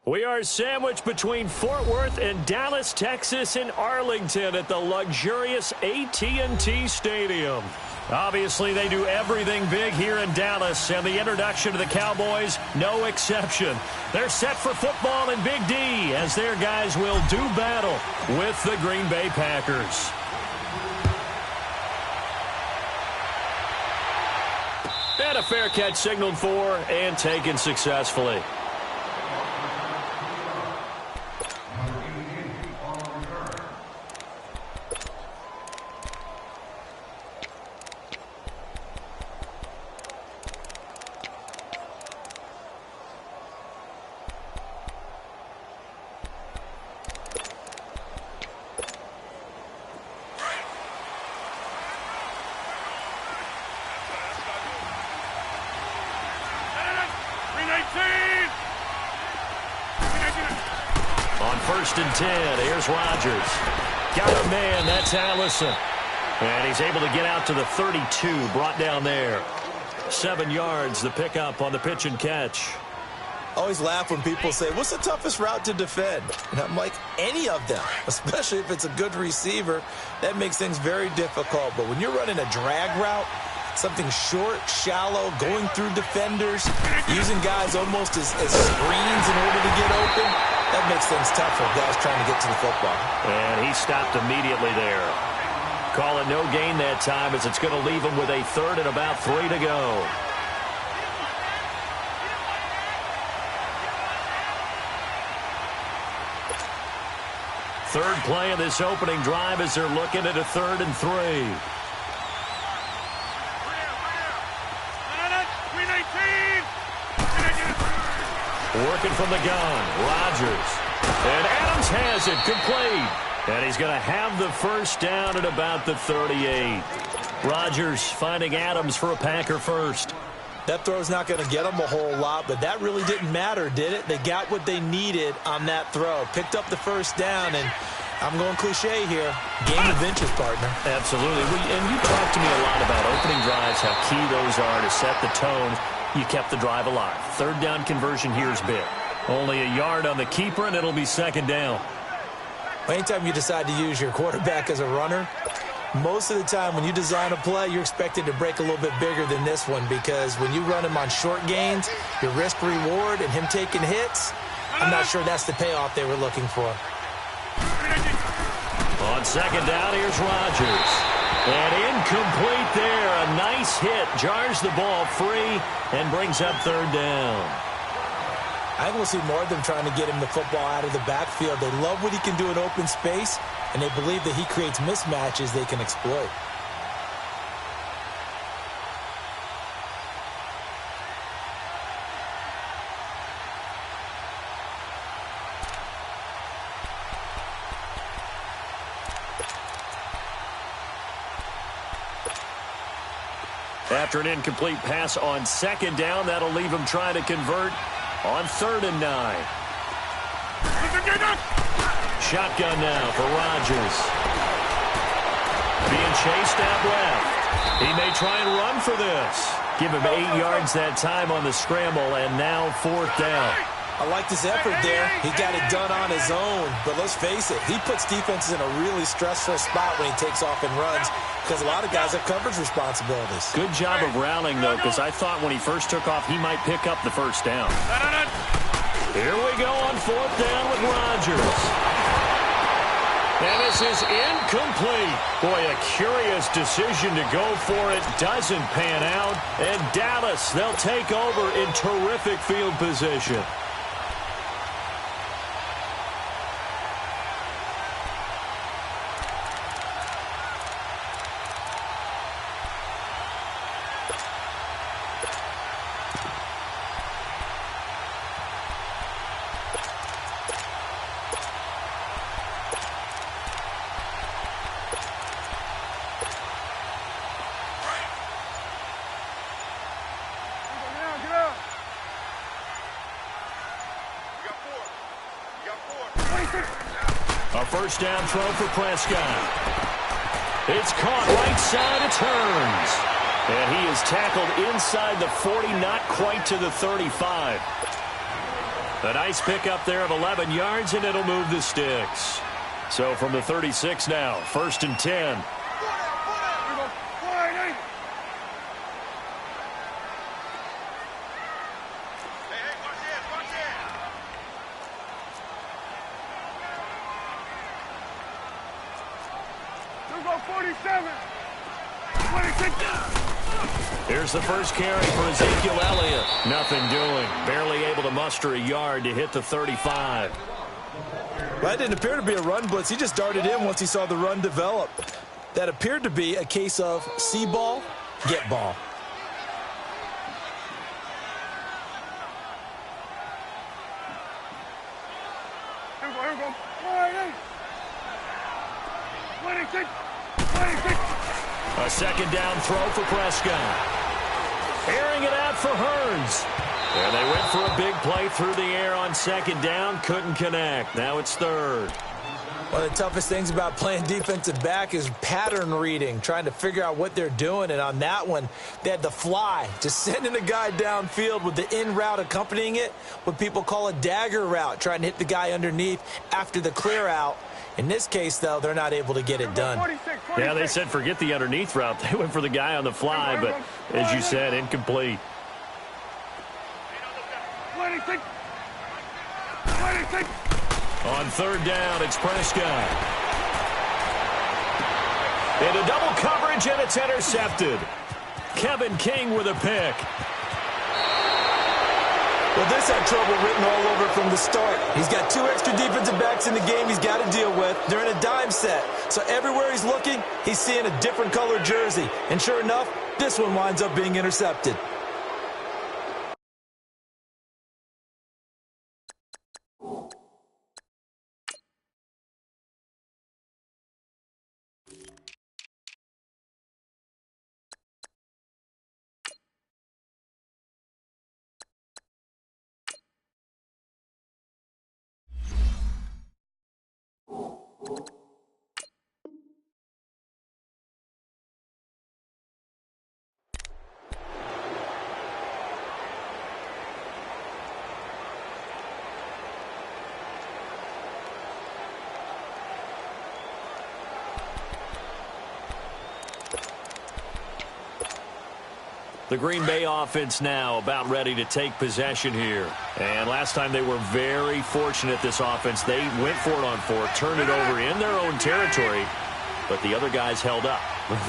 We are sandwiched between Fort Worth and Dallas, Texas, and Arlington at the luxurious AT&T Stadium. Obviously, they do everything big here in Dallas, and the introduction to the Cowboys, no exception. They're set for football in Big D as their guys will do battle with the Green Bay Packers. And a fair catch signaled for and taken successfully. On 1st and 10, here's Rodgers. Got a man, that's Allison. And he's able to get out to the 32, brought down there. 7 yards, the pickup on the pitch and catch. I always laugh when people say, what's the toughest route to defend? And I'm like, any of them, especially if it's a good receiver. That makes things very difficult. But when you're running a drag route, something short, shallow, going through defenders, using guys almost as screens in order to get open, that makes things tough for guys trying to get to the football. And he stopped immediately there. Call it no gain that time as it's going to leave him with a 3rd and about 3 to go. Third play of this opening drive as they're looking at a 3rd and 3. Working from the gun, Rodgers. And Adams has it, complete. And he's going to have the first down at about the 38. Rodgers finding Adams for a Packer first. That throw's not going to get them a whole lot, but that really didn't matter, did it? They got what they needed on that throw. Picked up the first down, and I'm going cliche here. Game of inches, partner. Absolutely. And you talked to me a lot about opening drives, how key those are to set the tone. You kept the drive alive. 3rd down conversion here is big. Only a yard on the keeper, and it'll be 2nd down. Anytime you decide to use your quarterback as a runner, most of the time when you design a play, you're expected to break a little bit bigger than this one, because when you run him on short gains, your risk-reward and him taking hits, I'm not sure that's the payoff they were looking for. On 2nd down, here's Rodgers. And incomplete there. A nice hit. Jars the ball free and brings up 3rd down. I think we'll see more of them trying to get him the football out of the backfield. They love what he can do in open space, and they believe that he creates mismatches they can exploit. After an incomplete pass on 2nd down, that'll leave him trying to convert on 3rd and 9. Shotgun now for Rodgers. Being chased out left. He may try and run for this. Give him 8 yards that time on the scramble, and now 4th down. I like this effort there. He got it done on his own. But let's face it, he puts defenses in a really stressful spot when he takes off and runs, because a lot of guys have coverage responsibilities. Good job of rallying, though, because I thought when he first took off, he might pick up the first down. Here we go on 4th down with Rodgers. And this is incomplete. Boy, a curious decision to go for it. Doesn't pan out. And Dallas, they'll take over in terrific field position. A first down throw for Prescott. It's caught right side, it turns. And he is tackled inside the 40, not quite to the 35. A nice pickup there of 11 yards, and it'll move the sticks. So from the 36 now, 1st and 10. Here's the first carry for Ezekiel Elliott. Nothing doing. Barely able to muster a yard to hit the 35. Well, that didn't appear to be a run blitz. He just darted in once he saw the run develop. That appeared to be a case of see ball, get ball. A second down throw for Prescott. Airing it out for Hearns. And they went for a big play through the air on second down. Couldn't connect. Now it's 3rd. One of the toughest things about playing defensive back is pattern reading, trying to figure out what they're doing. And on that one, they had the fly, just sending a guy downfield with the in route accompanying it, what people call a dagger route, trying to hit the guy underneath after the clear out. In this case, though, they're not able to get it done. Yeah, they said forget the underneath route. They went for the guy on the fly, but as you said, incomplete. On 3rd down, it's Prescott. Into double coverage, and it's intercepted. Kevin King with a pick. Well, this had trouble written all over from the start. He's got 2 extra defensive backs in the game he's got to deal with. They're in a dime set. So everywhere he's looking, he's seeing a different color jersey. And sure enough, this one winds up being intercepted. The Green Bay offense now about ready to take possession here. And last time they were very fortunate, this offense. They went for it on 4, turned it over in their own territory, but the other guys held up.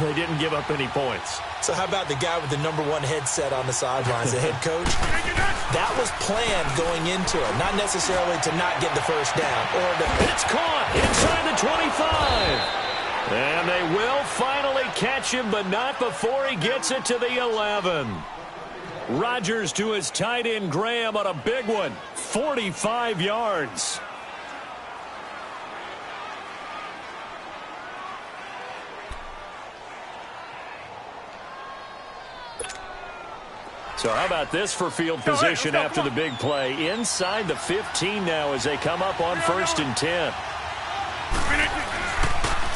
They didn't give up any points. So how about the guy with the #1 headset on the sidelines, the head coach? That was planned going into it, not necessarily to not get the first down. It's caught inside the 25. And they will finally catch him, but not before he gets it to the 11. Rodgers to his tight end Graham on a big one. 45 yards. So how about this for field position after the big play? Inside the 15 now as they come up on 1st and 10.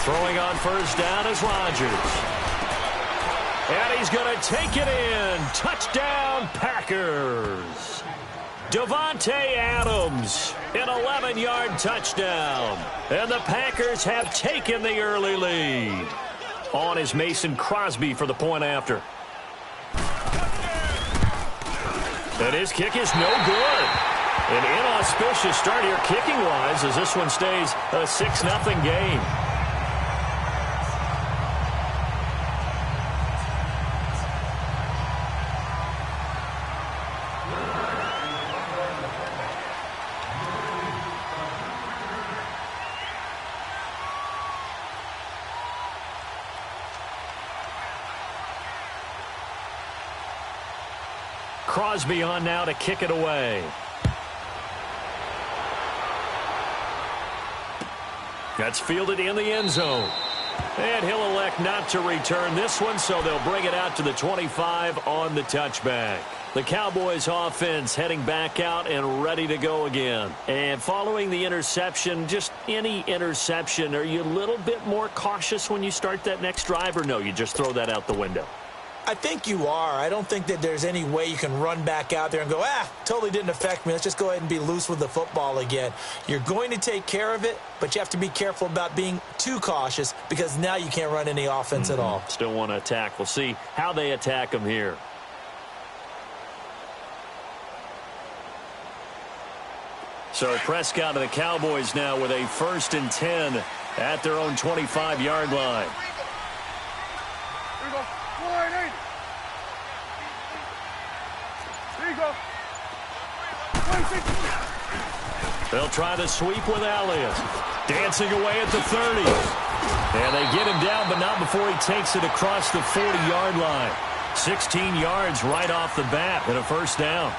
Throwing on 1st down is Rodgers. And he's going to take it in. Touchdown, Packers. Davante Adams, an 11-yard touchdown. And the Packers have taken the early lead. On is Mason Crosby for the point after. And his kick is no good. An inauspicious start here kicking-wise as this one stays a 6-0 game. Crosby on now to kick it away. That's fielded in the end zone. And he'll elect not to return this one, so they'll bring it out to the 25 on the touchback. The Cowboys offense heading back out and ready to go again. And following the interception, just any interception, are you a little bit more cautious when you start that next drive, or no, you just throw that out the window? I think you are. I don't think that there's any way you can run back out there and go, totally didn't affect me. Let's just go ahead and be loose with the football again. You're going to take care of it, but you have to be careful about being too cautious because now you can't run any offense at all. Still want to attack. We'll see how they attack them here. So Prescott and the Cowboys now with a 1st and 10 at their own 25-yard line. Here you go. Here you go. They'll try the sweep with Elliott. Dancing away at the 30. And they get him down, but not before he takes it across the 40-yard line. 16 yards right off the bat and a 1st down.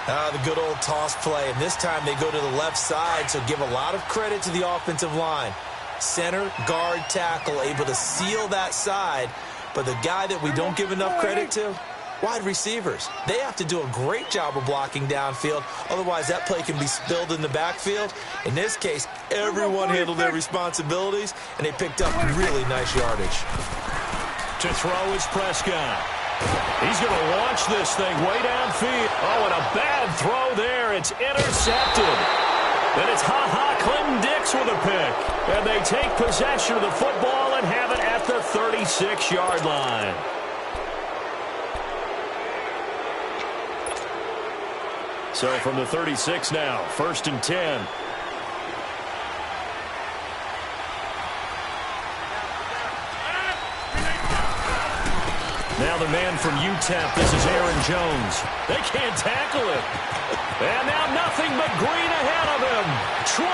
The good old toss play. And this time they go to the left side, so give a lot of credit to the offensive line. Center, guard, tackle, able to seal that side. But the guy that we don't give enough credit to, wide receivers. They have to do a great job of blocking downfield. Otherwise, that play can be spilled in the backfield. In this case, everyone handled their responsibilities, and they picked up really nice yardage. To throw is Prescott. He's going to launch this thing way downfield. Oh, and a bad throw there. It's intercepted. And it's Clinton Dix with a pick. And they take possession of the football and have it at the 36-yard line. So from the 36 now, 1st and 10. Now the man from UTEP, this is Aaron Jones. They can't tackle him. And now nothing but green ahead of him. 20.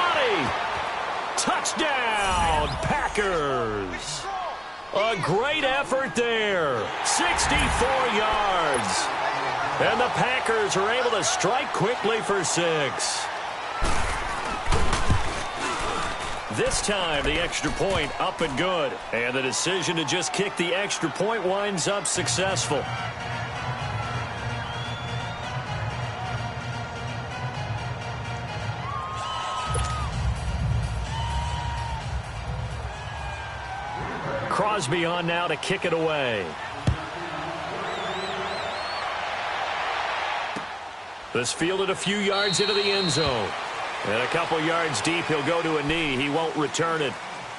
Touchdown, Packers. A great effort there. 64 yards. And the Packers are able to strike quickly for 6. This time, the extra point up and good. And the decision to just kick the extra point winds up successful. Crosby on now to kick it away. This fielded a few yards into the end zone. And a couple yards deep, he'll go to a knee. He won't return it.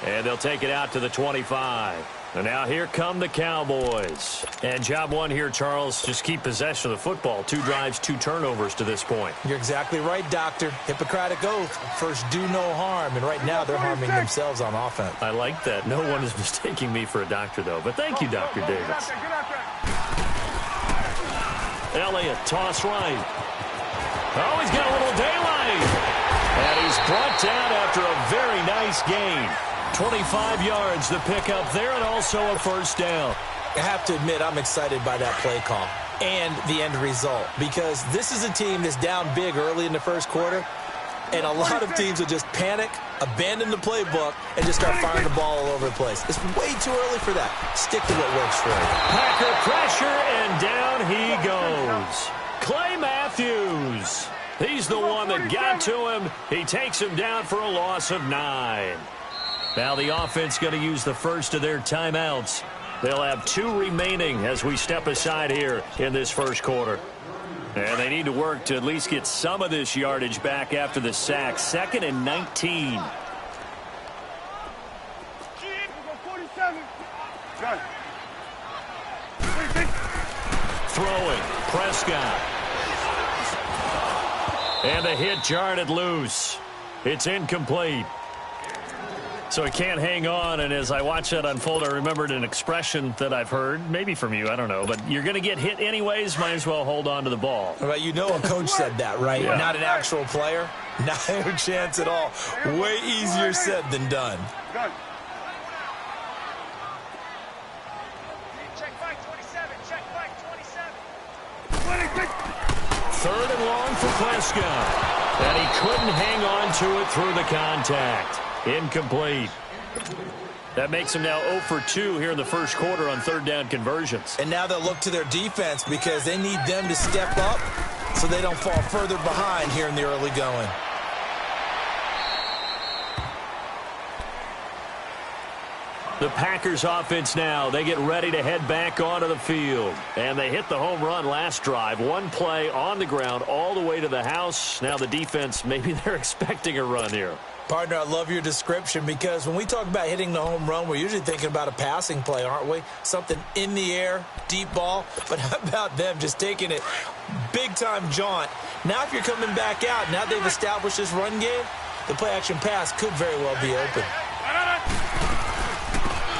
And they'll take it out to the 25. And now here come the Cowboys. And job one here, Charles, just keep possession of the football. 2 drives, 2 turnovers to this point. You're exactly right, Doctor. Hippocratic oath. First, do no harm. And right now, they're harming themselves on offense. I like that. No one is mistaking me for a doctor, though. But thank you, Dr. Davis. Elliott, toss right. Oh, he's got a little daylight. And he's brought down after a very nice gain. 25 yards the pickup there and also a 1st down. I have to admit, I'm excited by that play call and the end result because this is a team that's down big early in the 1st quarter, and a lot of teams will just panic, abandon the playbook, and just start firing the ball all over the place. It's way too early for that. Stick to what works for you. Packer pressure, and down he goes. Clay Matthews. He's the one that got to him. He takes him down for a loss of 9. Now the offense going to use the first of their timeouts. They'll have 2 remaining as we step aside here in this 1st quarter. And they need to work to at least get some of this yardage back after the sack. 2nd and 19. Throwing, Prescott. And the hit jarred it loose. It's incomplete. So he can't hang on, and as I watch that unfold, I remembered an expression that I've heard, maybe from you, I don't know, but you're going to get hit anyways, might as well hold on to the ball. Well, you know a coach said that, right? Yeah. Not an actual player. Not a chance at all. Way easier said than done. Check back 27. Check back 27. 3rd and long for Prescott. And he couldn't hang on to it through the contact. Incomplete. That makes him now 0 for 2 here in the 1st quarter on 3rd down conversions. And now they'll look to their defense because they need them to step up so they don't fall further behind here in the early going. The Packers offense now, they get ready to head back onto the field. And they hit the home run last drive. One play on the ground all the way to the house. Now the defense, maybe they're expecting a run here. Partner, I love your description because when we talk about hitting the home run, we're usually thinking about a passing play, aren't we? Something in the air, deep ball. But how about them just taking it big-time jaunt? Now if you're coming back out, now they've established this run game, the play-action pass could very well be open.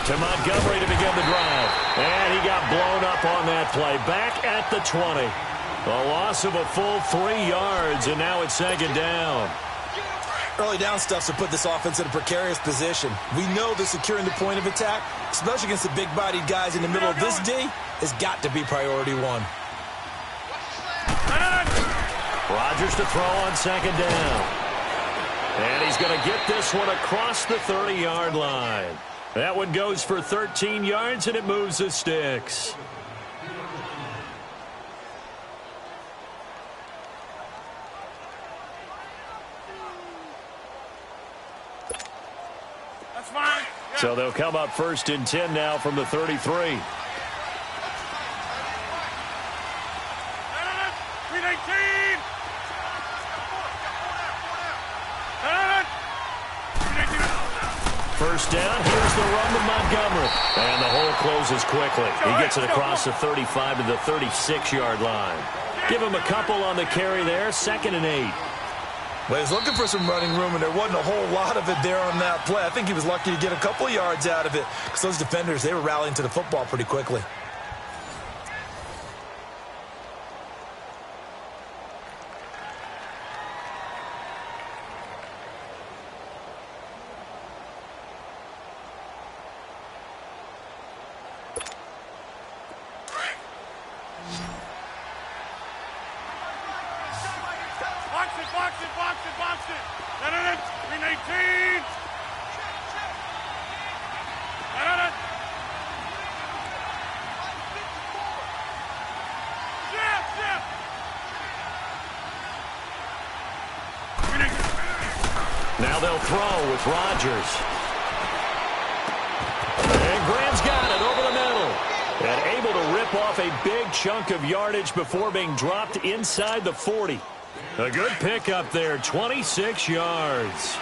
To Montgomery to begin the drive. And he got blown up on that play. Back at the 20. A loss of a full 3 yards, and now it's second down. Early down stuff to put this offense in a precarious position. We know that securing the point of attack, especially against the big-bodied guys in the middle of this D, has got to be priority one. Rodgers to throw on second down. And he's going to get this one across the 30-yard line. That one goes for 13 yards, and it moves the sticks. That's fine. Yeah. So they'll come up 1st and 10 now from the 33. 319. First down, here's the run to Montgomery. And the hole closes quickly. He gets it across the 35 to the 36-yard line. Give him a couple on the carry there, 2nd and 8. Well, he was looking for some running room, and there wasn't a whole lot of it there on that play. I think he was lucky to get a couple of yards out of it because those defenders, they were rallying to the football pretty quickly. Box it. 319. Now they'll throw with Rodgers. And Graham's got it over the middle. And able to rip off a big chunk of yardage before being dropped inside the 40. A good pickup there, 26 yards.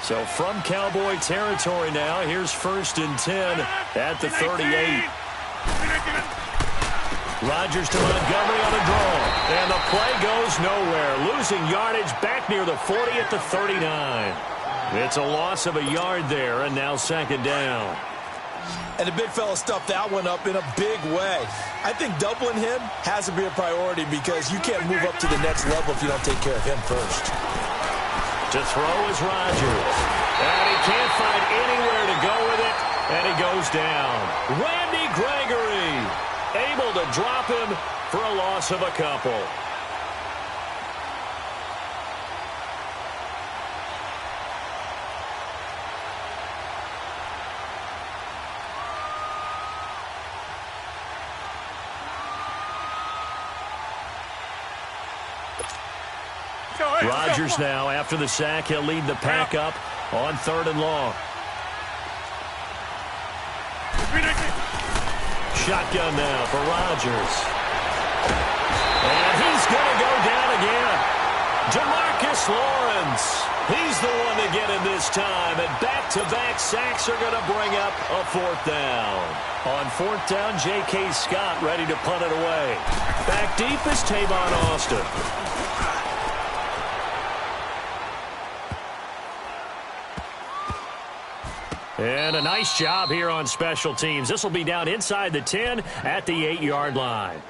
So from Cowboy territory now, here's 1st and 10 at the 38. Rodgers to Montgomery on a draw. And the play goes nowhere. Losing yardage back near the 40 at the 39. It's a loss of a yard there, and now 2nd down. And the big fella stuffed that one up in a big way. I think doubling him has to be a priority because you can't move up to the next level if you don't take care of him first. To throw is Rodgers. And he can't find anywhere to go with it, and he goes down. Randy Gregory able to drop him for a loss of a couple. Rodgers now, after the sack, he'll lead the pack up on 3rd and long. Shotgun now for Rodgers. And he's going to go down again. Jamarcus Lawrence. He's the one to get in this time. And back-to-back sacks are going to bring up a 4th down. On 4th down, J.K. Scott ready to punt it away. Back deep is Tavon Austin. And a nice job here on special teams. This will be down inside the 10 at the 8-yard line.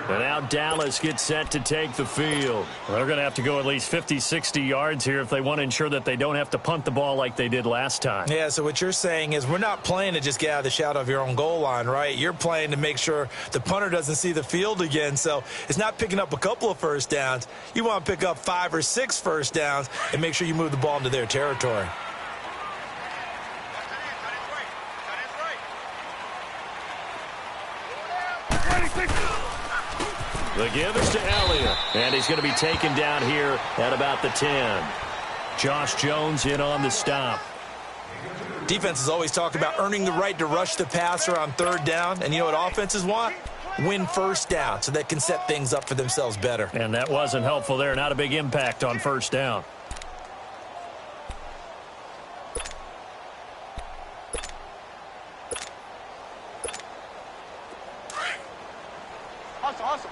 And now Dallas gets set to take the field. They're going to have to go at least 50, 60 yards here if they want to ensure that they don't have to punt the ball like they did last time. Yeah, so what you're saying is we're not playing to just get out of the shadow of your own goal line, right? You're playing to make sure the punter doesn't see the field again. So it's not picking up a couple of first downs. You want to pick up 5 or 6 first downs and make sure you move the ball into their territory. The give is to Elliott, and he's going to be taken down here at about the 10. Josh Jones in on the stop. Defenses always talk about earning the right to rush the passer on third down. And you know what offenses want? Win first down so they can set things up for themselves better. And that wasn't helpful there. Not a big impact on first down. Hustle.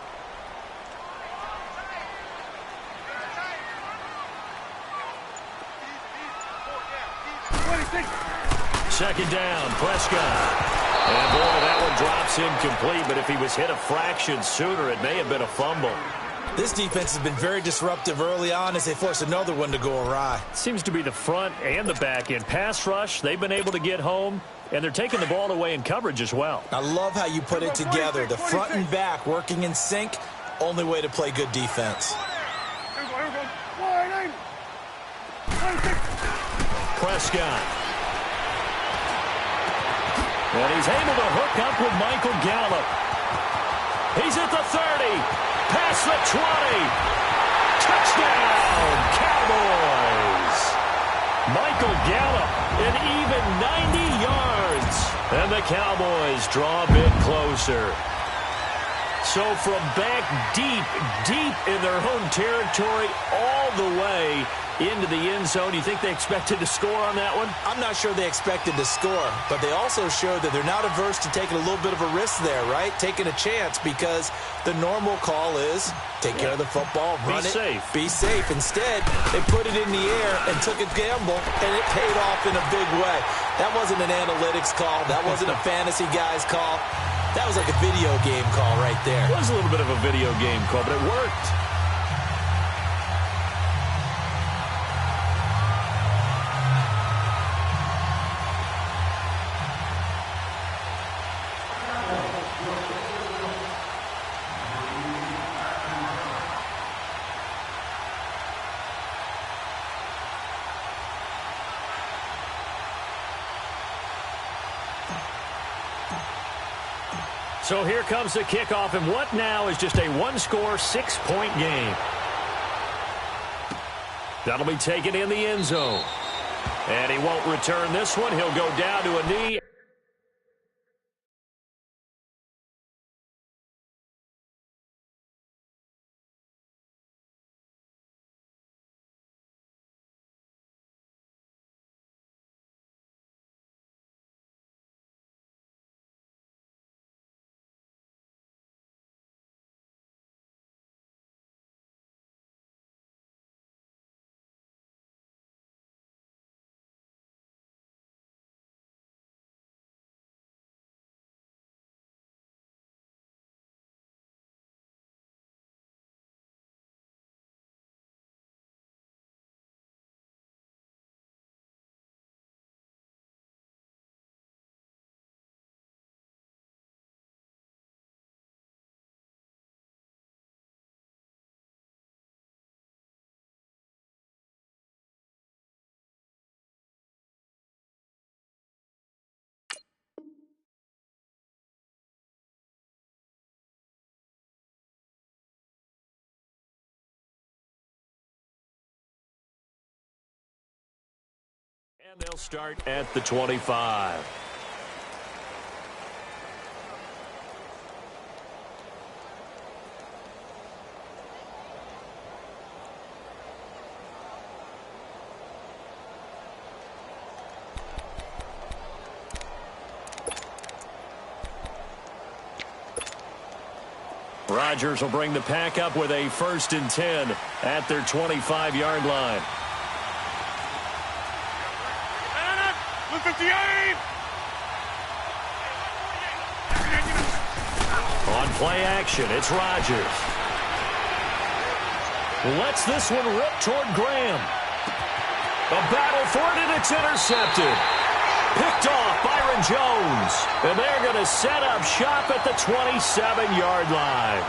Second down, Prescott. And boy, that one drops incomplete, but if he was hit a fraction sooner, it may have been a fumble. This defense has been very disruptive early on as they force another one to go awry. Seems to be the front and the back end. Pass rush, they've been able to get home, and they're taking the ball away in coverage as well. I love how you put it together. The front and back working in sync, only way to play good defense. Prescott. And he's able to hook up with Michael Gallup. He's at the 30. Past the 20. Touchdown, Cowboys. Michael Gallup, an even 90 yards. And the Cowboys draw a bit closer. So from back deep in their home territory all the way into the end zone, you think they expected to score on that one? I'm not sure they expected to score, but they also showed that they're not averse to taking a little bit of a risk there, right? Taking a chance, because the normal call is take care of the football, run it, be safe. Instead, they put it in the air and took a gamble, and it paid off in a big way. That wasn't an analytics call. That wasn't a fantasy guy's call. That was like a video game call right there. It was a little bit of a video game call, but it worked. So here comes the kickoff, and what now is just a one-score, 6-point game. That'll be taken in the end zone. And he won't return this one. He'll go down to a knee. And they'll start at the 25. Rodgers will bring the pack up with a 1st and 10 at their 25-yard line. On play action, it's Rodgers. Lets this one rip toward Graham. A battle for it, and it's intercepted. Picked off Byron Jones. And they're going to set up shop at the 27-yard line.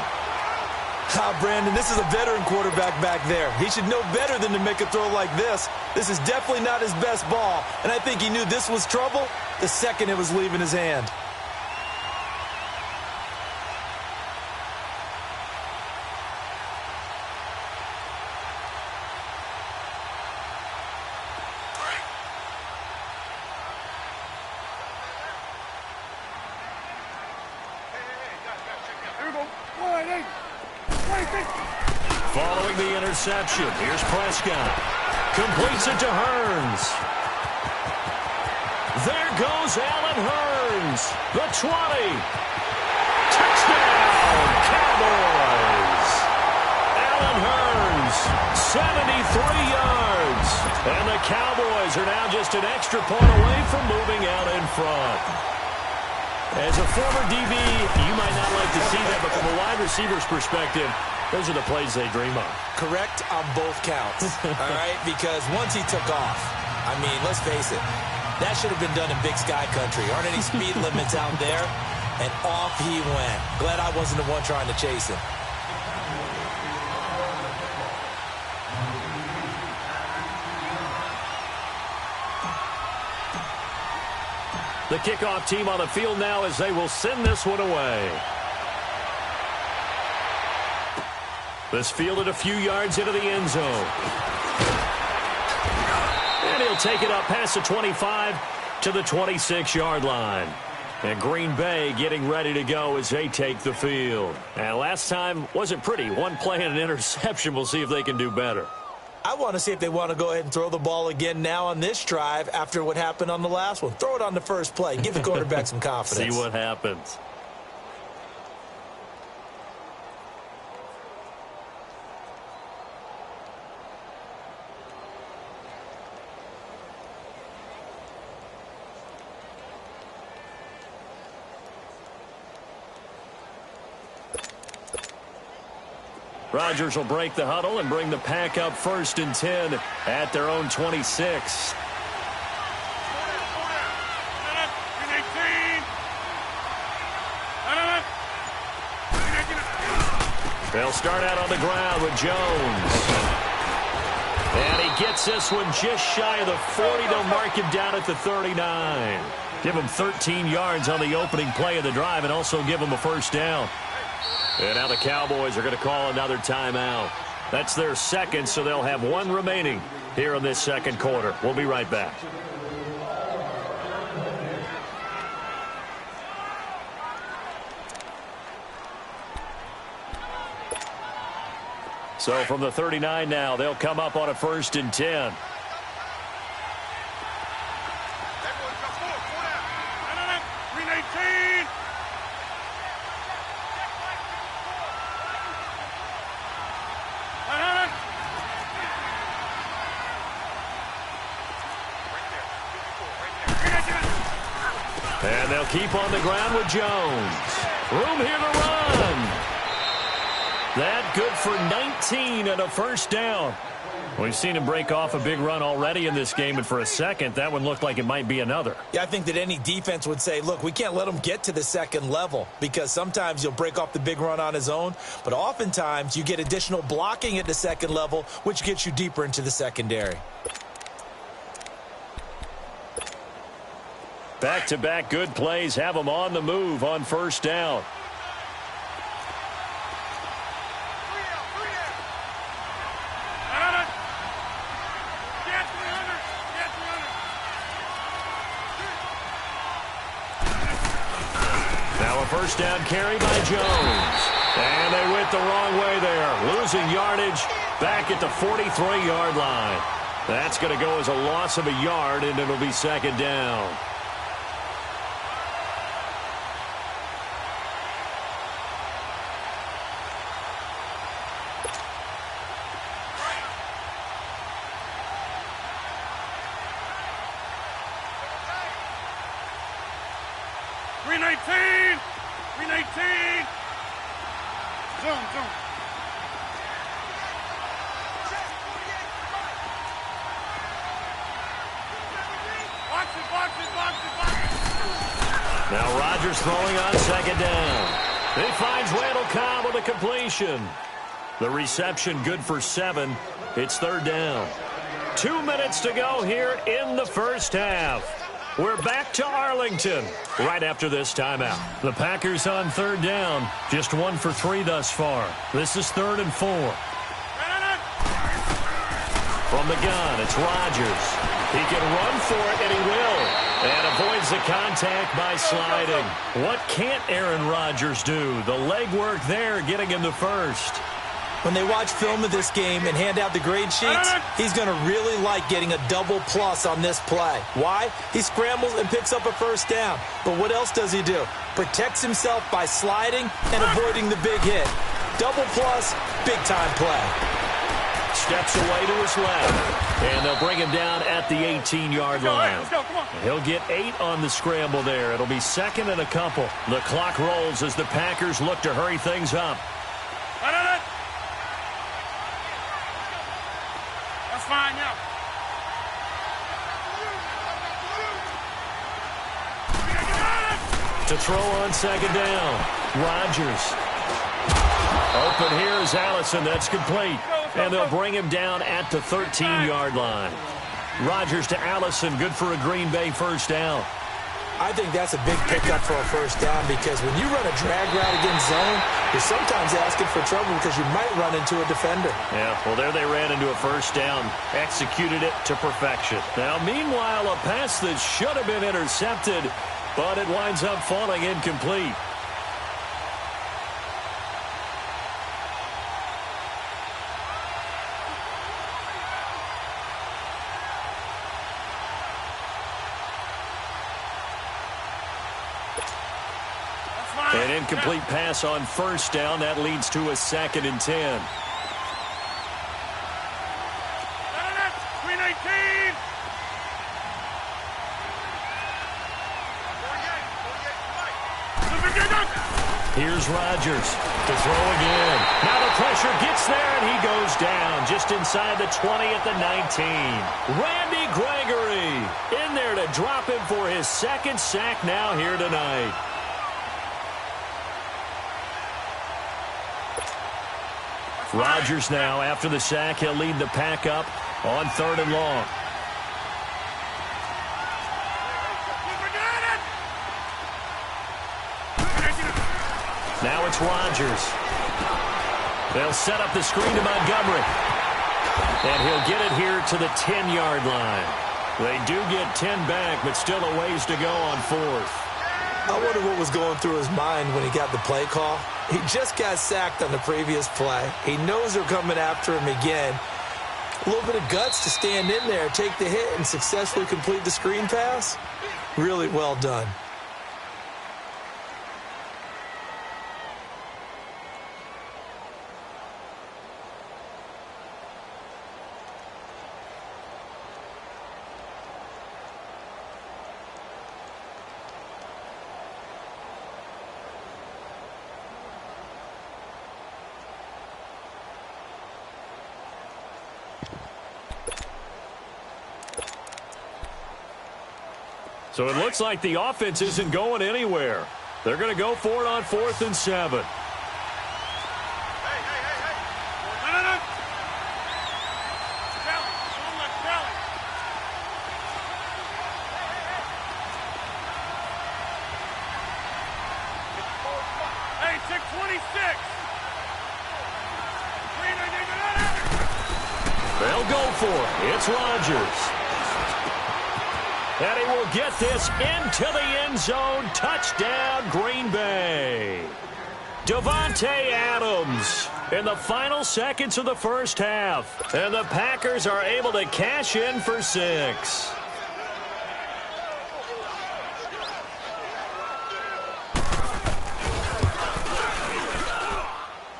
Brandon, this is a veteran quarterback back there. He should know better than to make a throw like this. This is definitely not his best ball, and I think he knew this was trouble the second it was leaving his hand. following the interception. Here's Prescott. Completes it to Hearns. There goes Allen Hearns. The 20. Touchdown, Cowboys. Allen Hearns, 73 yards. And the Cowboys are now just an extra point away from moving out in front. As a former DB, you might not like to see that, but from a wide receiver's perspective, those are the plays they dream of. Correct on both counts, all right? Because once he took off, I mean, let's face it, that should have been done in Big Sky Country. Aren't any speed limits out there? And off he went. Glad I wasn't the one trying to chase him. The kickoff team on the field now as they will send this one away. This fielded a few yards into the end zone. And he'll take it up past the 25 to the 26-yard line. And Green Bay getting ready to go as they take the field. And last time wasn't pretty. One play and an interception. We'll see if they can do better. I want to see if they want to go ahead and throw the ball again now on this drive after what happened on the last one. Throw it on the first play. Give the quarterback some confidence. See what happens. Rodgers will break the huddle and bring the pack up 1st and 10 at their own 26. They'll start out on the ground with Jones. And he gets this one just shy of the 40. They'll mark him down at the 39. Give him 13 yards on the opening play of the drive and also give him a first down. And now the Cowboys are going to call another timeout. That's their second, so they'll have one remaining here in this second quarter. We'll be right back. So from the 39 now, they'll come up on a 1st and 10. And they'll keep on the ground with Jones. Room here to run. That good for 19 and a first down. We've seen him break off a big run already in this game, and for a second, that one looked like it might be another. Yeah, I think that any defense would say, look, we can't let him get to the second level because sometimes you'll break off the big run on his own, but oftentimes you get additional blocking at the second level, which gets you deeper into the secondary. Back-to-back good plays have them on the move on first down. Now a first down carry by Jones. And they went the wrong way there. Losing yardage back at the 43-yard line. That's going to go as a loss of a yard, and it'll be second down. Now Rodgers throwing on second down. He finds Randall Cobb with a completion. The reception good for 7. It's third down. 2 minutes to go here in the first half. We're back to Arlington right after this timeout. The Packers on third down. Just 1 for 3 thus far. This is 3rd and 4. From the gun, it's Rodgers. He can run for it, and he will. And avoids the contact by sliding. What can't Aaron Rodgers do? The leg work there getting him the first. When they watch film of this game and hand out the grade sheets, he's going to really like getting a double plus on this play. Why? He scrambles and picks up a first down. But what else does he do? Protects himself by sliding and avoiding the big hit. Double plus, big-time play. Steps away to his left, and they'll bring him down at the 18-yard line. Let's go, come on. He'll get 8 on the scramble there. It'll be second and a couple. The clock rolls as the Packers look to hurry things up. That's fine now. To throw on second down, Rodgers. Open here is Allison. That's complete. And they'll bring him down at the 13-yard line. Rodgers to Allison. Good for a Green Bay first down. I think that's a big pickup for a first down because when you run a drag route against zone, you're sometimes asking for trouble because you might run into a defender. Yeah, well, there they ran into a first down. Executed it to perfection. Now, meanwhile, a pass that should have been intercepted, but it winds up falling incomplete. An incomplete pass on first down. That leads to a 2nd and 10. Here's Rodgers to throw again. Now the pressure gets there, and he goes down just inside the 20 at the 19. Randy Gregory in there to drop him for his 2nd sack now here tonight. Rodgers now, after the sack, he'll lead the pack up on 3rd and long. Now it's Rodgers. They'll set up the screen to Montgomery. And he'll get it here to the 10-yard line. They do get 10 back, but still a ways to go on 4th. I wonder what was going through his mind when he got the play call. He just got sacked on the previous play. He knows they're coming after him again. A little bit of guts to stand in there, take the hit, and successfully complete the screen pass. Really well done. So it looks like the offense isn't going anywhere. They're going to go for it on 4th and 7. Hey, 626. They'll go for it. It's Rodgers. And he will get this into the end zone. Touchdown, Green Bay. Davante Adams in the final seconds of the first half. And the Packers are able to cash in for 6.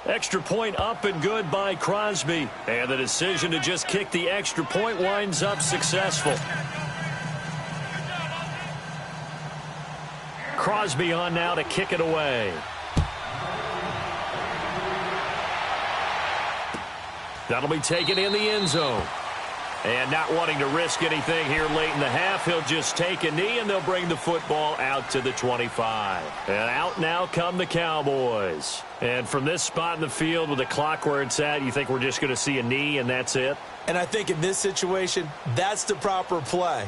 Extra point up and good by Crosby. And the decision to just kick the extra point winds up successful. Crosby on now to kick it away. That'll be taken in the end zone. And not wanting to risk anything here late in the half, he'll just take a knee, and they'll bring the football out to the 25. And out now come the Cowboys. And from this spot in the field with the clock where it's at, you think we're just going to see a knee and that's it? And I think in this situation, that's the proper play.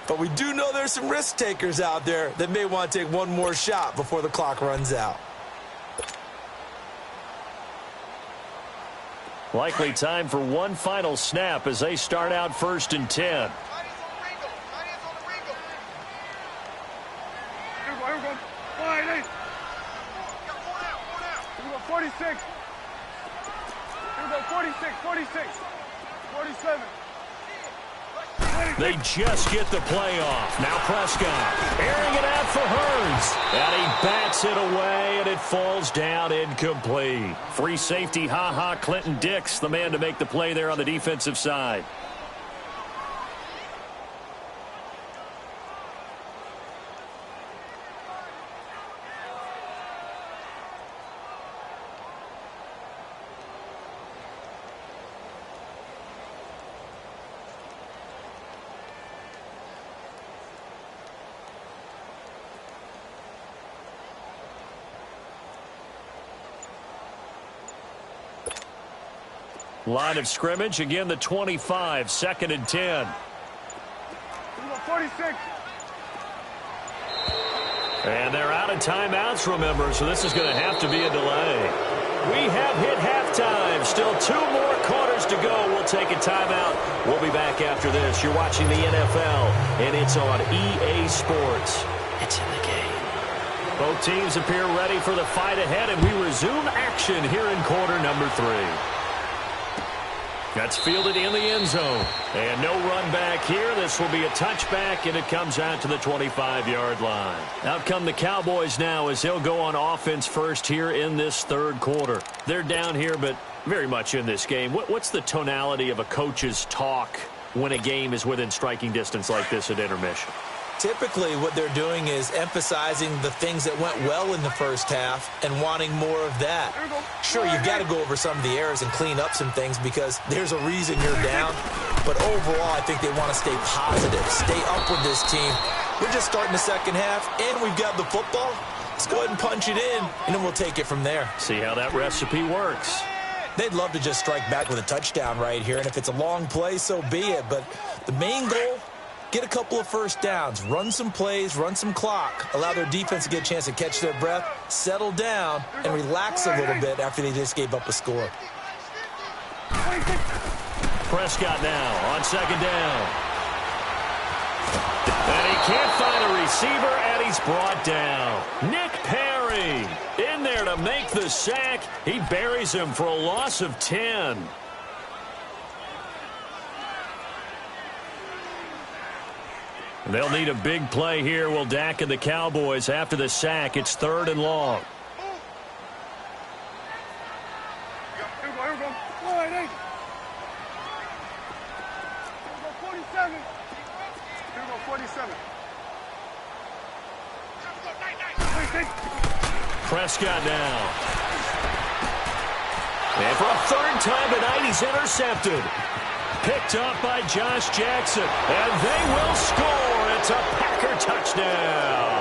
But we do know there's some risk takers out there that may want to take one more shot before the clock runs out. Likely time for one final snap as they start out 1st and 10. 46. 46, 46, 47. They just get the play off. Now Prescott airing it out for Hurns. And he bats it away, and it falls down incomplete. Free safety, Clinton Dix, the man to make the play there on the defensive side. Line of scrimmage, again the 25, 2nd and 10. 46. And they're out of timeouts, remember, so this is going to have to be a delay. We have hit halftime. Still 2 more quarters to go. We'll take a timeout. We'll be back after this. You're watching the NFL, and it's on EA Sports. It's in the game. Both teams appear ready for the fight ahead, and we resume action here in quarter number 3. That's fielded in the end zone. And no run back here. This will be a touchback, and it comes out to the 25-yard line. Out come the Cowboys now as they'll go on offense first here in this 3rd quarter. They're down here, but very much in this game. What's the tonality of a coach's talk when a game is within striking distance like this at intermission? Typically, what they're doing is emphasizing the things that went well in the first half and wanting more of that. Sure, you've got to go over some of the errors and clean up some things because there's a reason you're down. But overall, I think they want to stay positive, stay up with this team. We're just starting the second half, and we've got the football. Let's go ahead and punch it in, and then we'll take it from there. See how that recipe works. They'd love to just strike back with a touchdown right here, and if it's a long play, so be it. But the main goal, get a couple of first downs, run some plays, run some clock, allow their defense to get a chance to catch their breath, settle down, and relax a little bit after they just gave up a score. Prescott now on 2nd down. And he can't find a receiver, and he's brought down. Nick Perry in there to make the sack. He buries him for a loss of 10. They'll need a big play here. Will Dak and the Cowboys after the sack. It's 3rd and long. Here we go. 47. Here we go, 47. Prescott now. And for a 3rd time tonight, he's intercepted. Picked up by Josh Jackson. And they will score. It's a Packer touchdown.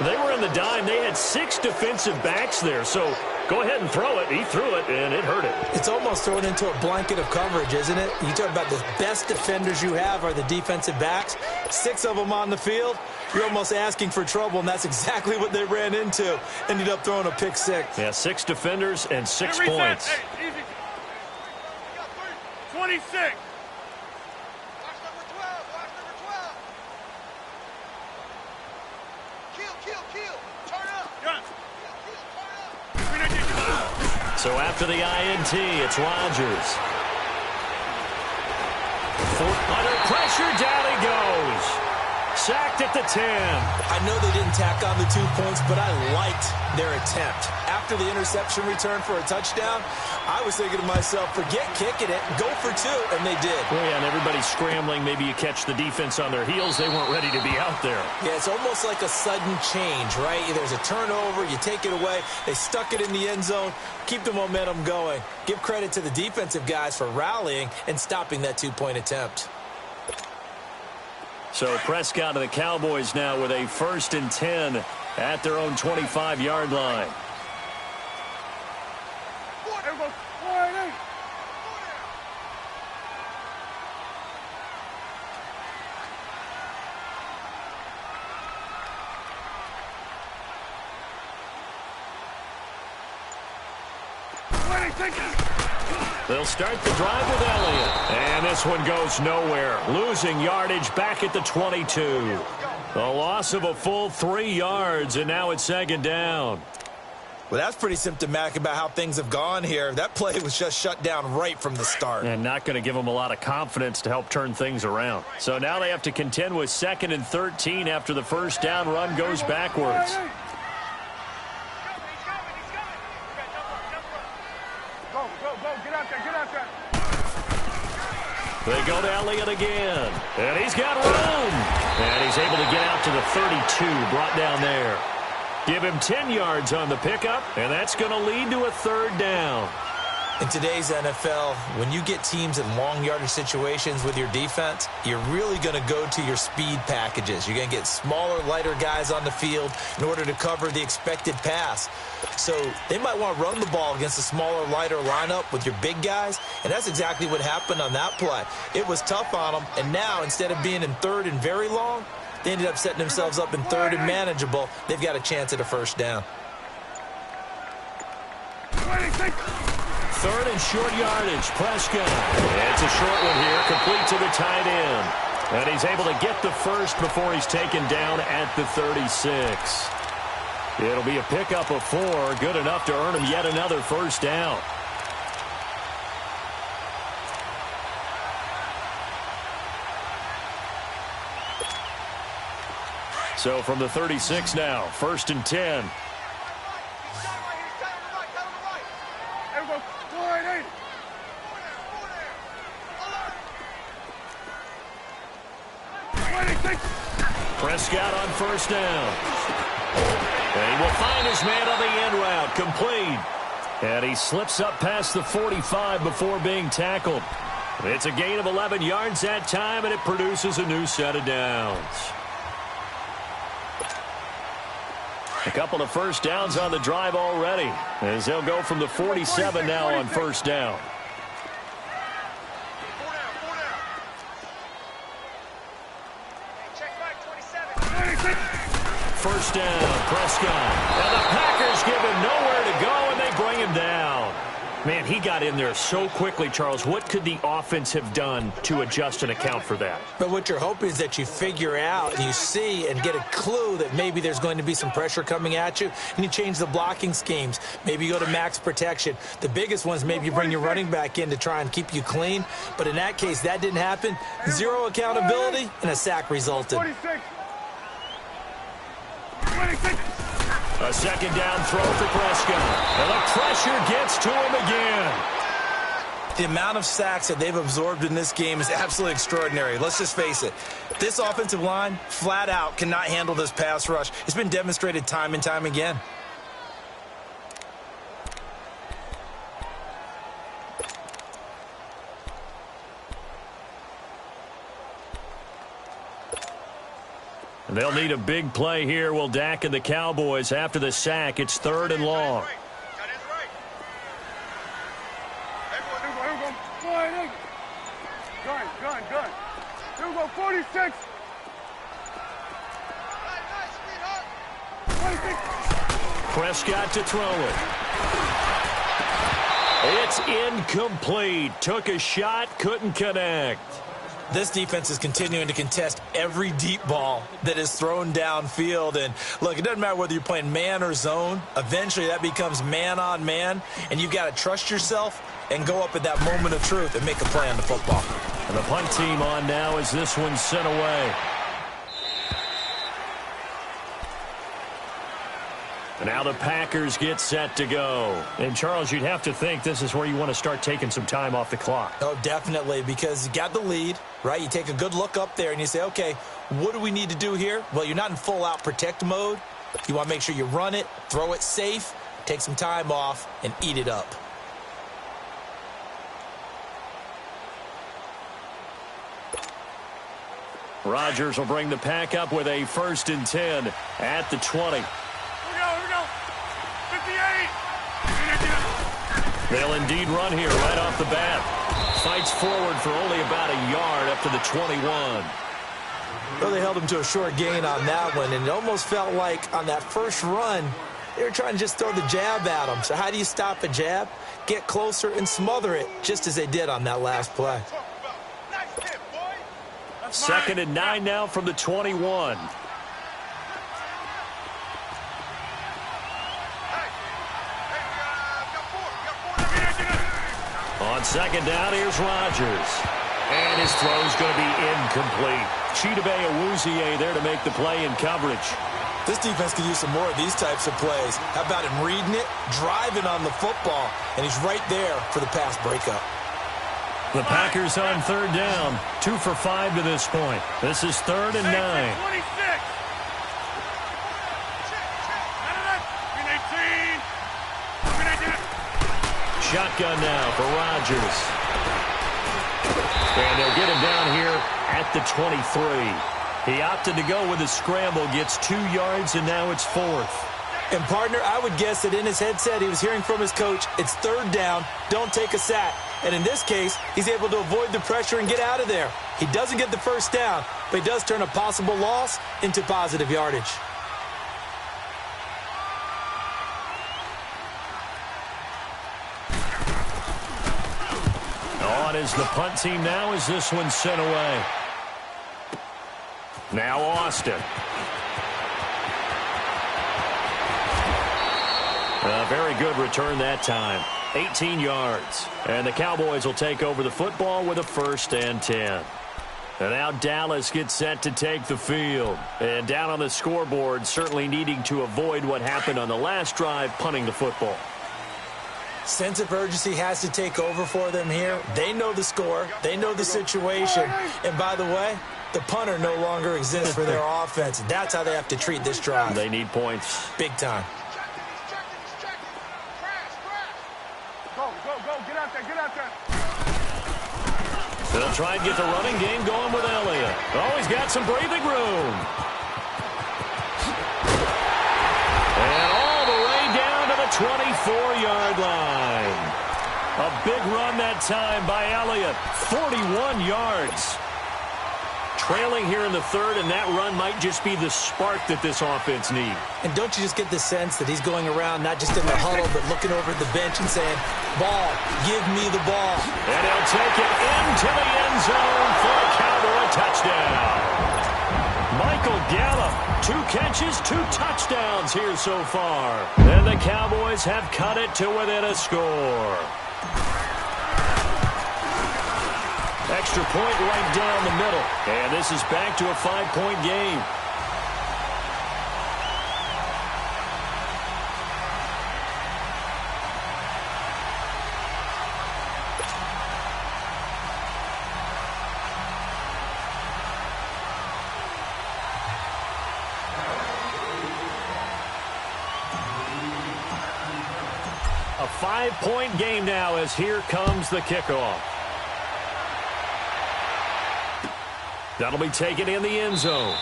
They were in the dime. They had 6 defensive backs there. So go ahead and throw it. He threw it, and it hurt it. It's almost thrown into a blanket of coverage, isn't it? You talk about the best defenders you have are the defensive backs. 6 of them on the field. You're almost asking for trouble, and that's exactly what they ran into. Ended up throwing a pick 6. Yeah, 6 defenders and 6 points. Hey, easy. 26. Watch number 12. Watch number 12. Kill. Turn up. Gun. Kill, turn up. So after the INT, it's Rodgers. Under pressure, down he goes. Sacked at the 10. I know they didn't tack on the 2 points, but I liked their attempt. After the interception return for a touchdown, I was thinking to myself, forget kicking it, go for 2, and they did. Well, yeah, and everybody's scrambling. Maybe you catch the defense on their heels. They weren't ready to be out there. Yeah, it's almost like a sudden change, right? There's a turnover, you take it away, they stuck it in the end zone, keep the momentum going. Give credit to the defensive guys for rallying and stopping that 2-point attempt. So Prescott of the Cowboys now with a 1st and 10 at their own 25-yard line. They'll start the drive with Elliott. And this one goes nowhere. Losing yardage back at the 22. A loss of a full 3 yards, and now it's 2nd down. Well, that's pretty symptomatic about how things have gone here. That play was just shut down right from the start. And not going to give them a lot of confidence to help turn things around. So now they have to contend with 2nd and 13 after the first down run goes backwards. They go to Elliott again. And he's got room. And he's able to get out to the 32, brought down there. Give him 10 yards on the pickup, and that's going to lead to a 3rd down. In today's NFL, when you get teams in long yardage situations with your defense, you're really going to go to your speed packages. You're going to get smaller, lighter guys on the field in order to cover the expected pass. So they might want to run the ball against a smaller, lighter lineup with your big guys, and that's exactly what happened on that play. It was tough on them, and now instead of being in 3rd and very long, they ended up setting themselves up in 3rd and manageable. They've got a chance at a 1st down. 3rd and short yardage. Prescott. It's a short one here, complete to the tight end. And he's able to get the first before he's taken down at the 36. It'll be a pickup of 4, good enough to earn him yet another 1st down. So from the 36 now, 1st and 10. Prescott on 1st down. And he will find his man on the end route, complete. And he slips up past the 45 before being tackled. It's a gain of 11 yards that time, and it produces a new set of downs. A couple of 1st downs on the drive already, as they'll go from the 47 now on 1st down. First down, Prescott. And the Packers give him nowhere to go, and they bring him down. Man, he got in there so quickly, Charles. What could the offense have done to adjust and account for that? But what you're hoping is that you figure out and you see and get a clue that maybe there's going to be some pressure coming at you, and you change the blocking schemes. Maybe you go to max protection. The biggest ones, maybe you bring your running back in to try and keep you clean. But in that case, that didn't happen. 0 accountability, and a sack resulted. A 2nd down throw for Prescott. And the pressure gets to him again. The amount of sacks that they've absorbed in this game is absolutely extraordinary. Let's just face it. This offensive line, flat out, cannot handle this pass rush. It's been demonstrated time and time again. And they'll need a big play here. Will Dak and the Cowboys after the sack. It's 3rd and long. Here we go, 46. Prescott to throw it. It's incomplete. Took a shot, couldn't connect. This defense is continuing to contest every deep ball that is thrown downfield. And, look, it doesn't matter whether you're playing man or zone. Eventually, that becomes man-on-man, and you've got to trust yourself and go up at that moment of truth and make a play on the football. And the punt team on now as this one's sent away. And now the Packers get set to go. And, Charles, you'd have to think this is where you want to start taking some time off the clock. Oh, definitely, because you got the lead, right? You take a good look up there and you say, okay, what do we need to do here? Well, you're not in full-out protect mode. You want to make sure you run it, throw it safe, take some time off, and eat it up. Rodgers will bring the pack up with a 1st and 10 at the 20. Here we go. 58. They'll indeed run here right off the bat. Fights forward for only about a yard up to the 21. Well, they held him to a short gain on that one, and it almost felt like on that first run, they were trying to just throw the jab at him. So how do you stop a jab? Get closer and smother it, just as they did on that last play. 2nd and 9 now from the 21. Second down, here's Rodgers. And his throw's going to be incomplete. Chidobe Awuzie there to make the play in coverage. This defense could use some more of these types of plays. How about him reading it, driving on the football, and he's right there for the pass breakup. The Packers on third down, 2 for 5 to this point. This is 3rd and 9. 26. Shotgun now for Rodgers. And they'll get him down here at the 23. He opted to go with a scramble, gets 2 yards, and now it's 4th. And, partner, I would guess that in his headset he was hearing from his coach, it's 3rd down, don't take a sack. And in this case, he's able to avoid the pressure and get out of there. He doesn't get the first down, but he does turn a possible loss into positive yardage. On is the punt team now as this one's sent away. Now Austin. A very good return that time. 18 yards. And the Cowboys will take over the football with a 1st and 10. And now Dallas gets set to take the field. And down on the scoreboard, certainly needing to avoid what happened on the last drive, punting the football. Sense of urgency has to take over for them here. They know the score. They know the situation. And by the way, the punter no longer exists for their offense. That's how they have to treat this drive. They need points. Big time. They'll try and get the running game going with Elliott. Oh, he's got some breathing room. And all the way down to the 24-yard line. A big run that time by Elliott. 41 yards. Trailing here in the 3rd, and that run might just be the spark that this offense needs. And don't you just get the sense that he's going around not just in the huddle, but looking over at the bench and saying, ball, give me the ball. And he'll take it into the end zone for a Cowboy touchdown. Michael Gallup, 2 catches, 2 touchdowns here so far. And the Cowboys have cut it to within a score. Extra point right down the middle. And this is back to a 5-point game. A 5-point game now as here comes the kickoff. That'll be taken in the end zone.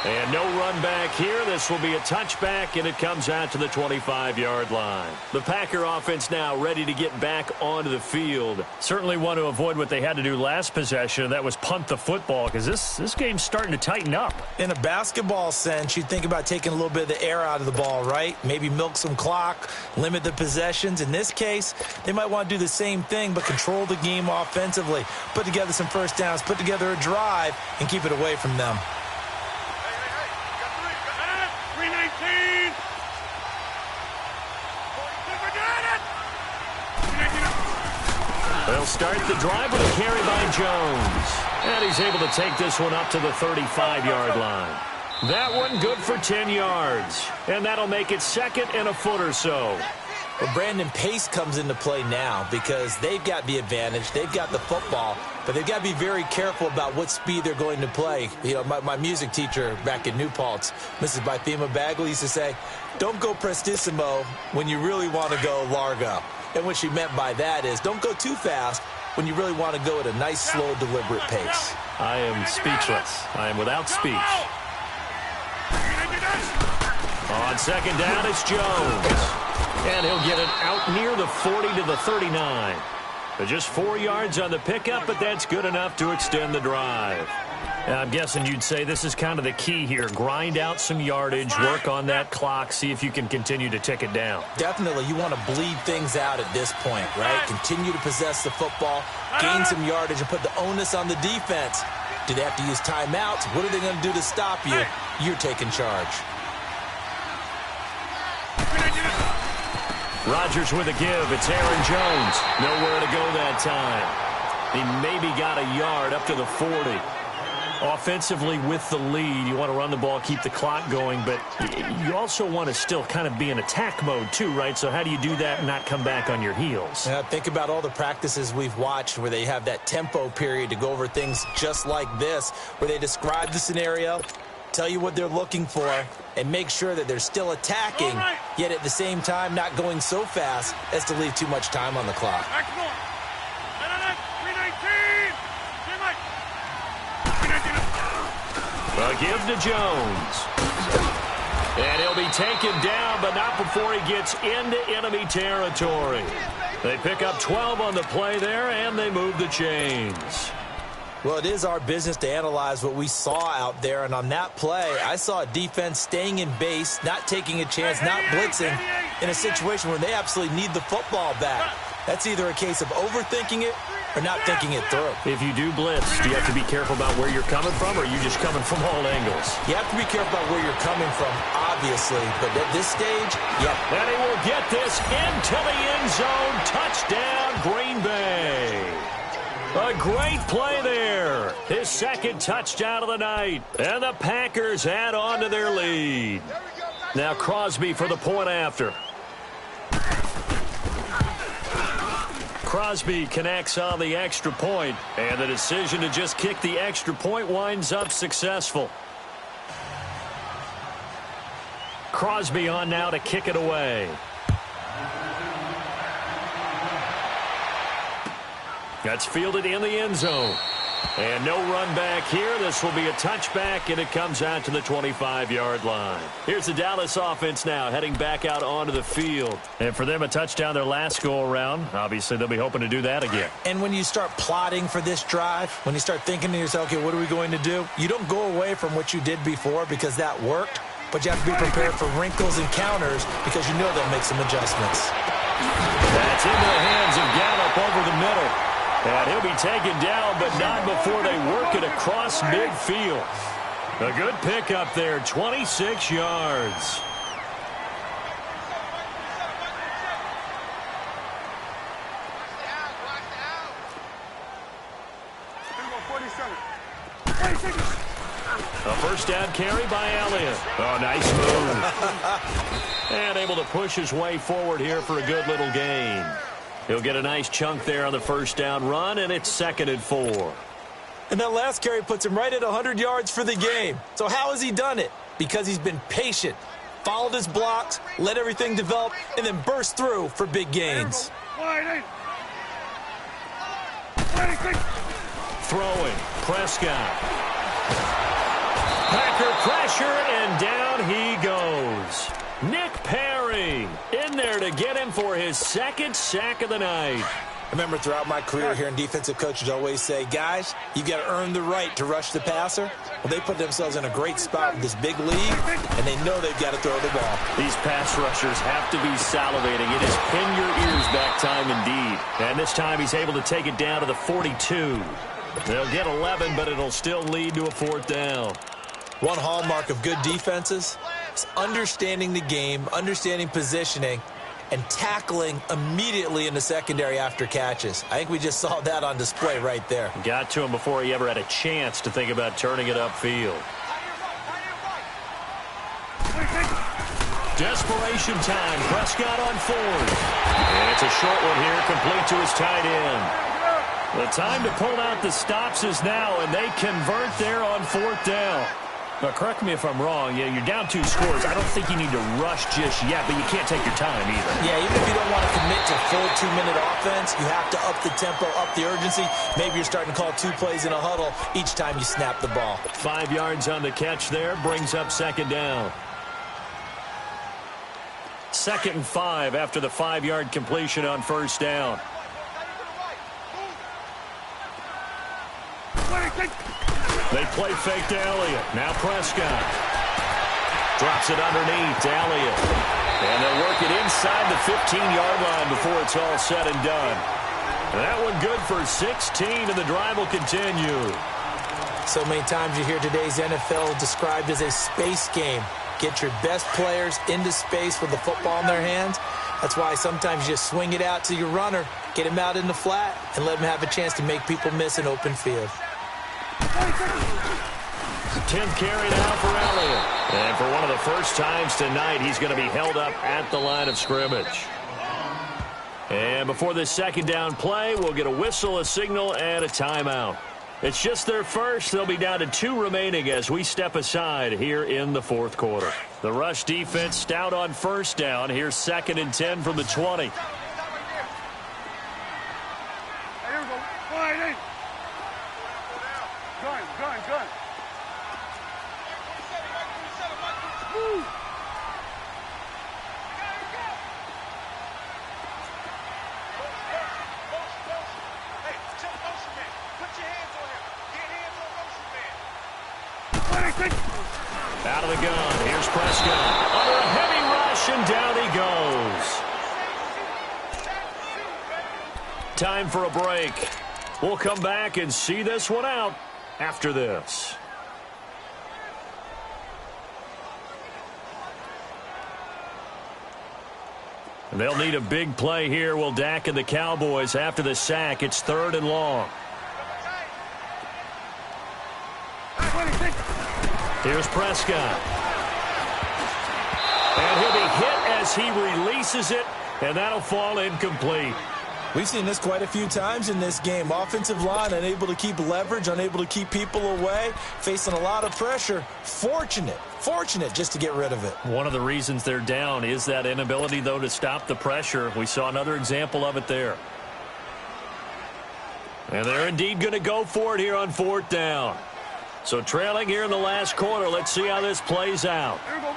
And no run back here. This will be a touchback, and it comes out to the 25-yard line. The Packer offense now ready to get back onto the field. Certainly want to avoid what they had to do last possession, and that was punt the football, because this game's starting to tighten up. In a basketball sense, you think about taking a little bit of the air out of the ball, right? Maybe milk some clock, limit the possessions. In this case, they might want to do the same thing, but control the game offensively. Put together some first downs, put together a drive, and keep it away from them. They'll start the drive with a carry by Jones. And he's able to take this one up to the 35-yard line. That one good for 10 yards. And that'll make it 2nd and a foot or so. Well, Brandon, pace comes into play now because they've got the advantage. They've got the football, but they've got to be very careful about what speed they're going to play. You know, my music teacher back in New Paltz, Mrs. Bythema Bagley, used to say, don't go prestissimo when you really want to go largo. And what she meant by that is don't go too fast when you really want to go at a nice, slow, deliberate pace. I am speechless. I am without speech. On 2nd down, it's Jones. And he'll get it out near the 40 to the 39. Just 4 yards on the pickup, but that's good enough to extend the drive. I'm guessing you'd say this is kind of the key here. Grind out some yardage, work on that clock, see if you can continue to tick it down. Definitely. You want to bleed things out at this point, right? Continue to possess the football, gain some yardage, and put the onus on the defense. Do they have to use timeouts? What are they going to do to stop you? You're taking charge. Rodgers with a give. It's Aaron Jones. Nowhere to go that time. He maybe got a yard up to the 40. Offensively with the lead, you want to run the ball, keep the clock going, but you also want to still kind of be in attack mode too, right? So how do you do that and not come back on your heels? Yeah, think about all the practices we've watched where they have that tempo period to go over things just like this, where they describe the scenario, tell you what they're looking for, and make sure that they're still attacking, yet at the same time not going so fast as to leave too much time on the clock. A give to Jones. And he'll be taken down, but not before he gets into enemy territory. They pick up 12 on the play there, and they move the chains. Well, it is our business to analyze what we saw out there, and on that play, I saw a defense staying in base, not taking a chance, not blitzing, in a situation where they absolutely need the football back. That's either a case of overthinking it or not thinking it through. If you do blitz, do you have to be careful about where you're coming from, or are you just coming from all angles? You have to be careful about where you're coming from, obviously, but at this stage, yeah. And he will get this into the end zone. Touchdown, Green Bay. A great play there. His second touchdown of the night. And the Packers add on to their lead. Now Crosby for the point after. Crosby connects on the extra point, and the decision to just kick the extra point winds up successful. Crosby on now to kick it away. That's fielded in the end zone. And no run back here. This will be a touchback, and it comes out to the 25-yard line. Here's the Dallas offense now heading back out onto the field. And for them, a touchdown their last go-around. Obviously, they'll be hoping to do that again. And when you start plotting for this drive, when you start thinking to yourself, okay, what are we going to do? You don't go away from what you did before because that worked, but you have to be prepared for wrinkles and counters because you know they'll make some adjustments. That's into the hands of Gallup over the middle. And he'll be taken down, but not before they work it across midfield. A good pickup there, 26 yards. A first down carry by Elliott. Oh, nice move. And able to push his way forward here for a good little gain. He'll get a nice chunk there on the first down run, and it's 2nd and 4. And that last carry puts him right at 100 yards for the game. So how has he done it? Because he's been patient, followed his blocks, let everything develop, and then burst through for big gains. Throwing, Prescott. Packer pressure, and down he goes. Nick Perry in there to get him for his second sack of the night. I remember throughout my career hearing defensive coaches always say, guys, you got to earn the right to rush the passer. Well, they put themselves in a great spot with this big lead, and they know they've got to throw the ball. These pass rushers have to be salivating. It is pin your ears back time indeed. And this time he's able to take it down to the 42. They'll get 11, but it'll still lead to a 4th down. One hallmark of good defenses is understanding the game, understanding positioning, and tackling immediately in the secondary after catches. I think we just saw that on display right there. Got to him before he ever had a chance to think about turning it upfield. Desperation time. Prescott on 4th. And it's a short one here, complete to his tight end. The time to pull out the stops is now, and they convert there on 4th down. Now, correct me if I'm wrong. Yeah, you're down 2 scores. I don't think you need to rush just yet, but you can't take your time either. Yeah, even if you don't want to commit to full 2-minute offense, you have to up the tempo, up the urgency. Maybe you're starting to call 2 plays in a huddle each time you snap the ball. 5 yards on the catch there, brings up 2nd down. 2nd and 5 after the 5-yard completion on 1st down. They play fake to Elliott. Now Prescott. Drops it underneath to Elliott. And they'll work it inside the 15-yard line before it's all said and done. And that one good for 16, and the drive will continue. So many times you hear today's NFL described as a space game. Get your best players into space with the football in their hands, That's why sometimes you just swing it out to your runner, get him out in the flat, and let him have a chance to make people miss an open field. 10th carry now for Elliott. And for one of the first times tonight, he's going to be held up at the line of scrimmage. And before this second down play, we'll get a whistle, a signal, and a timeout. It's just their first. They'll be down to 2 remaining as we step aside here in the fourth quarter. The rush defense stout on first down. Here's 2nd and 10 from the 20. Gun. Woo! Hey, check motion man. Put your hands on him. Get hands on motion man. Out of the gun. Here's Prescott. Under a heavy rush, and down he goes. Time for a break. We'll come back and see this one out after this. And they'll need a big play here. Will Dak and the Cowboys after the sack. It's 3rd and long. Here's Prescott. And he'll be hit as he releases it, and that'll fall incomplete. We've seen this quite a few times in this game. Offensive line unable to keep leverage, unable to keep people away, facing a lot of pressure. Fortunate just to get rid of it. One of the reasons they're down is that inability, though, to stop the pressure. We saw another example of it there. And they're indeed going to go for it here on 4th down. So trailing here in the last quarter. Let's see how this plays out. Here we go.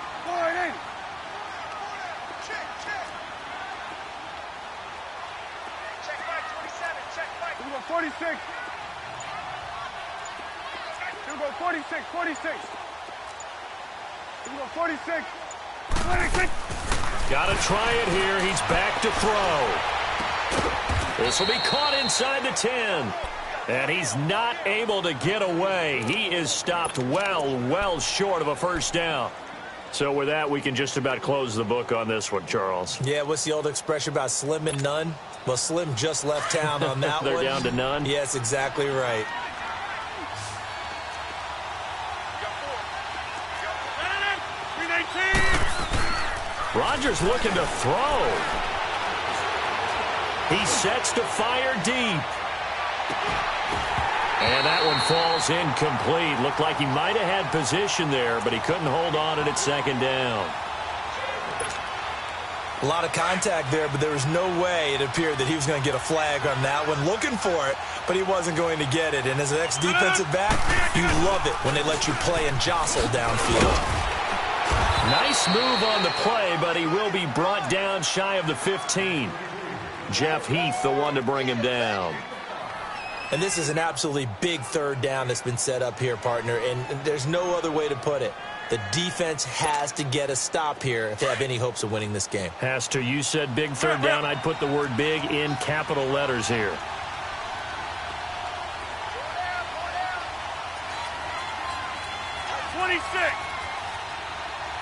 Check back 27. Check back. Here we go 46. Here we go 46. 46. Here we go 46. 46. Got to try it here. He's back to throw. This will be caught inside the 10. And he's not able to get away. He is stopped well short of a first down. So with that, we can just about close the book on this one, Charles. Yeah, what's the old expression about slim and none? Well, Slim just left town on that They're one. down to none? Yes, exactly right. Rodgers looking to throw. He sets to fire deep. And that one falls incomplete. Looked like he might have had position there, but he couldn't hold on to it at 2nd down. A lot of contact there, but there was no way it appeared that he was going to get a flag on that one. Looking for it, but he wasn't going to get it. And as an ex-defensive back, you love it when they let you play and jostle downfield. Nice move on the play, but he will be brought down shy of the 15. Jeff Heath, the one to bring him down. And this is an absolutely big 3rd down that's been set up here, partner, and there's no other way to put it. The defense has to get a stop here to have any hopes of winning this game. Has to. You said big 3rd down. I'd put the word big in capital letters here.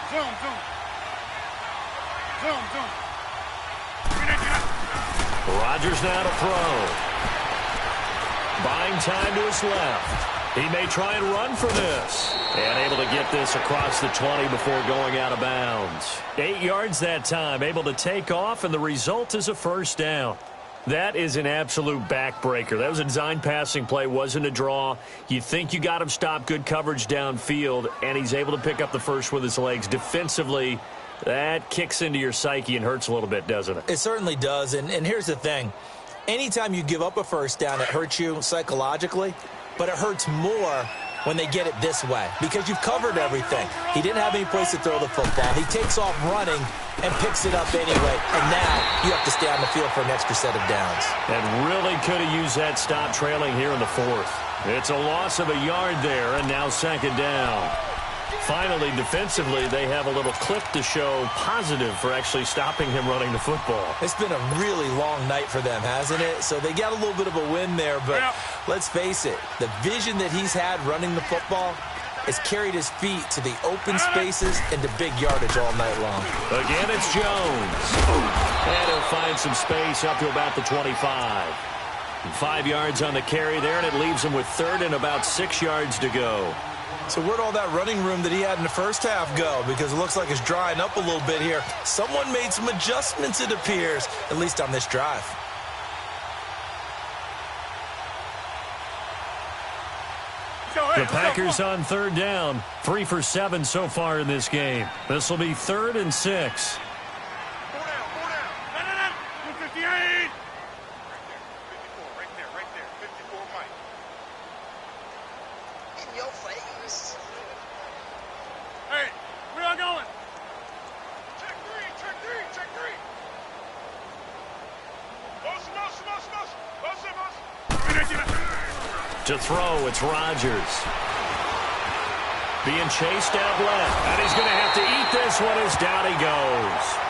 Zoom. Rodgers now to throw. Buying time to his left. He may try and run for this. And able to get this across the 20 before going out of bounds. 8 yards that time. Able to take off, and the result is a first down. That is an absolute backbreaker. That was a design passing play. Wasn't a draw. You think you got him stopped. Good coverage downfield, and he's able to pick up the first with his legs. Defensively, that kicks into your psyche and hurts a little bit, doesn't it? It certainly does, and here's the thing. Anytime you give up a first down, it hurts you psychologically, but it hurts more when they get it this way because you've covered everything. He didn't have any place to throw the football. He takes off running and picks it up anyway, and now you have to stay on the field for an extra set of downs. And really could have used that stop trailing here in the 4th. It's a loss of a yard there, and now 2nd down. Finally, defensively, they have a little clip to show positive for actually stopping him running the football. It's been a really long night for them, hasn't it? So they got a little bit of a win there, but let's face it, the vision that he's had running the football, has carried his feet to the open spaces and to big yardage all night long. Again, it's Jones. And he'll find some space up to about the 25. 5 yards on the carry there, and it leaves him with third and about 6 yards to go. So where'd all that running room that he had in the first half go? Because it looks like it's drying up a little bit here. Someone made some adjustments, it appears, at least on this drive. The Packers on third down. 3 for 7 so far in this game. This will be 3rd and 6. 4 down, 4 down. No. 258. Right there. 54, Mike. In your face. Hey, where y'all going? Check three. Motion. To throw, it's Rodgers. Being chased out left. And he's going to have to eat this one as down he goes.